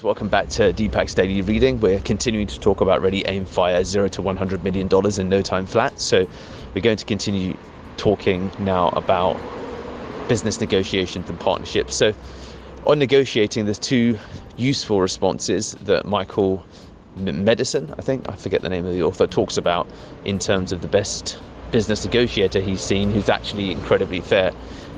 Welcome back to Deepak's Daily Reading. We're continuing to talk about Ready, Aim, Fire, $0 to $100 million in no time flat. So we're going to continue talking now about business negotiations and partnerships. So on negotiating, there's two useful responses that Michael Masterson, I forget the name of the author, talks about in terms of the best business negotiator he's seen who's actually incredibly fair.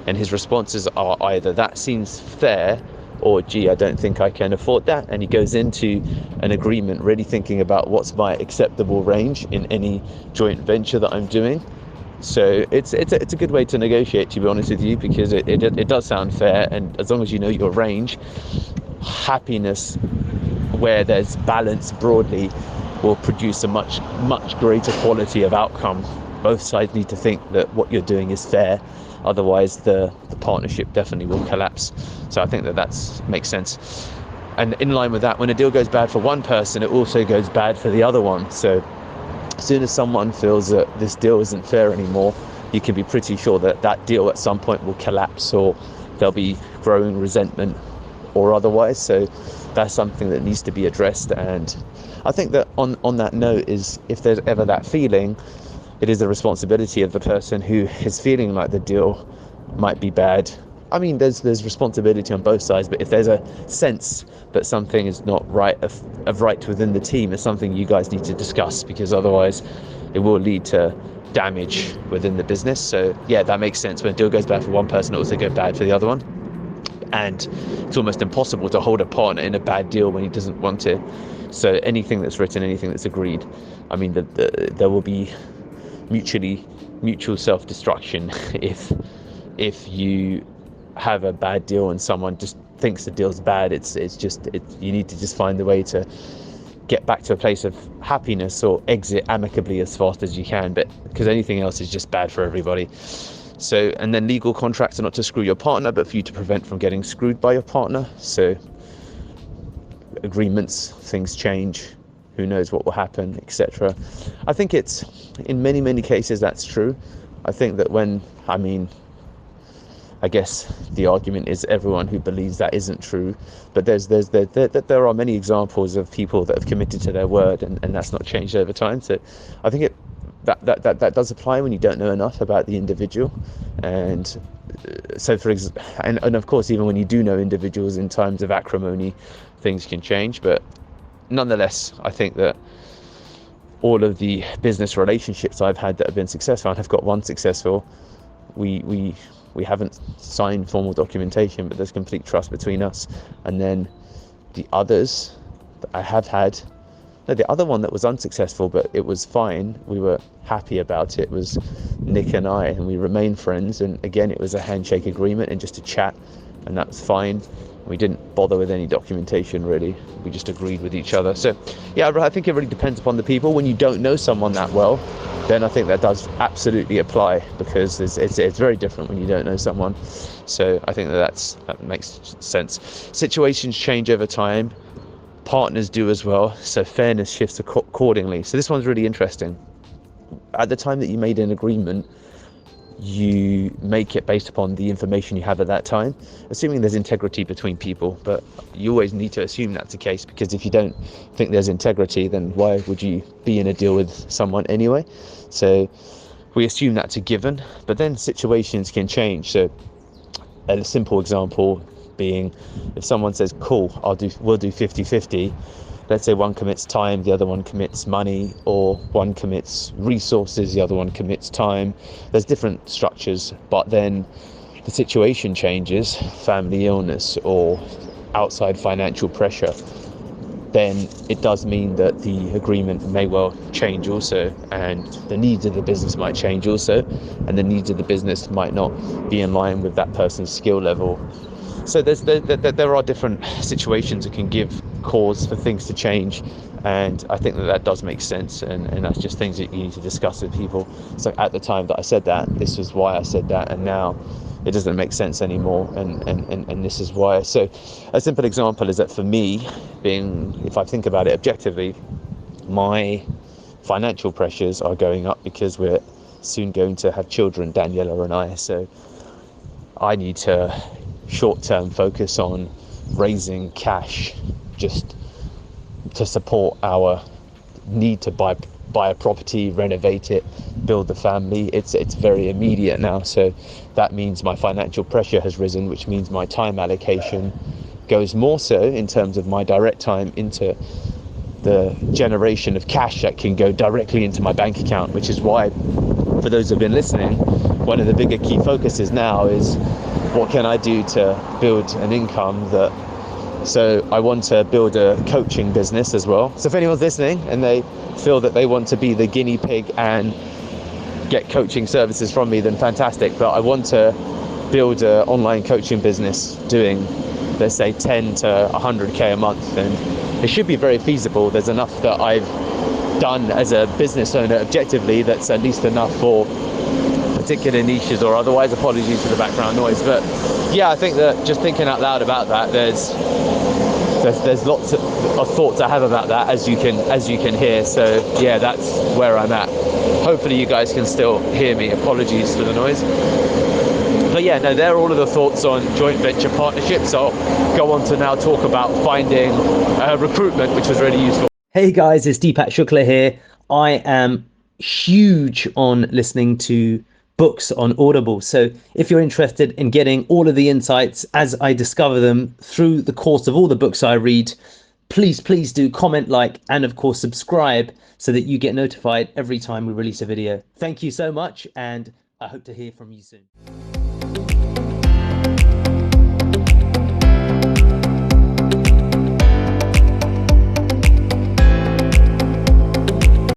And his responses are either that seems fair or gee, I don't think I can afford that. And he goes into an agreement really thinking about what's my acceptable range in any joint venture that I'm doing. So it's a good way to negotiate, to be honest with you, because it does sound fair, and as long as you know your range, happiness where there's balance broadly will produce a much greater quality of outcome. Both sides need to think that what you're doing is fair, otherwise the partnership definitely will collapse. So I think that makes sense. And in line with that, when a deal goes bad for one person, it also goes bad for the other one. So as soon as someone feels that this deal isn't fair anymore, you can be pretty sure that that deal at some point will collapse, or there'll be growing resentment or otherwise. So that's something that needs to be addressed. And I think that on that note is, if there's ever that feeling, it is the responsibility of the person who is feeling like the deal might be bad. I mean, there's responsibility on both sides, but if there's a sense that something is not right of right within the team, it's something you guys need to discuss, because otherwise it will lead to damage within the business. So yeah, that makes sense. When a deal goes bad for one person, it also goes bad for the other one. And it's almost impossible to hold a partner in a bad deal when he doesn't want to. So anything that's written, anything that's agreed, I mean, there will be mutual self-destruction if you have a bad deal and someone just thinks the deal's bad. You need to just find a way to get back to a place of happiness or exit amicably as fast as you can, but because anything else is just bad for everybody. So, and then legal contracts are not to screw your partner, but for you to prevent from getting screwed by your partner. So agreements, things change, who knows what will happen, etc. I think it's, in many cases, that's true. I think that I guess the argument is everyone who believes that isn't true, but there are many examples of people that have committed to their word, and that's not changed over time. So I think that does apply when you don't know enough about the individual. And so and of course, even when you do know individuals, in times of acrimony, things can change. But nonetheless, I think that all of the business relationships I've had that have been successful, and I've got one successful, we haven't signed formal documentation, but there's complete trust between us. And then the others that I have had, the other one that was unsuccessful, but it was fine, we were happy about it, was Nick and I, and we remained friends. And again, it was a handshake agreement and just a chat, and that was fine. We didn't bother with any documentation, really. We just agreed with each other. So yeah, I think it really depends upon the people. When you don't know someone that well, then I think that does absolutely apply, because it's very different when you don't know someone. So I think that makes sense. Situations change over time. Partners do as well. So fairness shifts accordingly. So this one's really interesting. At the time that you made an agreement, you make it based upon the information you have at that time, assuming there's integrity between people. But you always need to assume that's the case, because if you don't think there's integrity, then why would you be in a deal with someone anyway? So we assume that's a given, but then situations can change. So a simple example being, if someone says, cool, we'll do 50-50, let's say one commits time, the other one commits money, or one commits resources, the other one commits time. There's different structures, but then the situation changes, family illness or outside financial pressure, then it does mean that the agreement may well change also, and the needs of the business might change also, and the needs of the business might not be in line with that person's skill level. So there are different situations that can give cause for things to change, and I think that does make sense, and that's just things that you need to discuss with people. So at the time that I said that, this was why I said that, and now it doesn't make sense anymore, and this is why. So a simple example is that for me, if I think about it objectively, my financial pressures are going up because we're soon going to have children, Daniela and I. So I need to short-term focus on raising cash just to support our need to buy a property, renovate it, build the family. It's very immediate now, so that means my financial pressure has risen, which means my time allocation goes more so in terms of my direct time into the generation of cash that can go directly into my bank account, which is why, for those who've been listening, one of the bigger key focuses now is what can I do to build an income that. So I want to build a coaching business as well. So if anyone's listening and they feel that they want to be the guinea pig and get coaching services from me, then fantastic. But I want to build an online coaching business doing, let's say, 10 to 100k a month, and it should be very feasible. There's enough that I've done as a business owner objectively that's at least enough for particular niches or otherwise. Apologies for the background noise, but yeah, I think that just thinking out loud about that, there's lots of thoughts I have about that, as you can hear. So yeah, that's where I'm at. Hopefully you guys can still hear me. Apologies for the noise. But yeah, no, they're all of the thoughts on joint venture partnerships. I'll go on to now talk about finding recruitment, which was really useful. Hey guys, it's Deepak Shukla here. I am huge on listening to books on Audible. So if you're interested in getting all of the insights as I discover them through the course of all the books I read, please do comment, like, and of course subscribe so that you get notified every time we release a video. Thank you so much, and I hope to hear from you soon.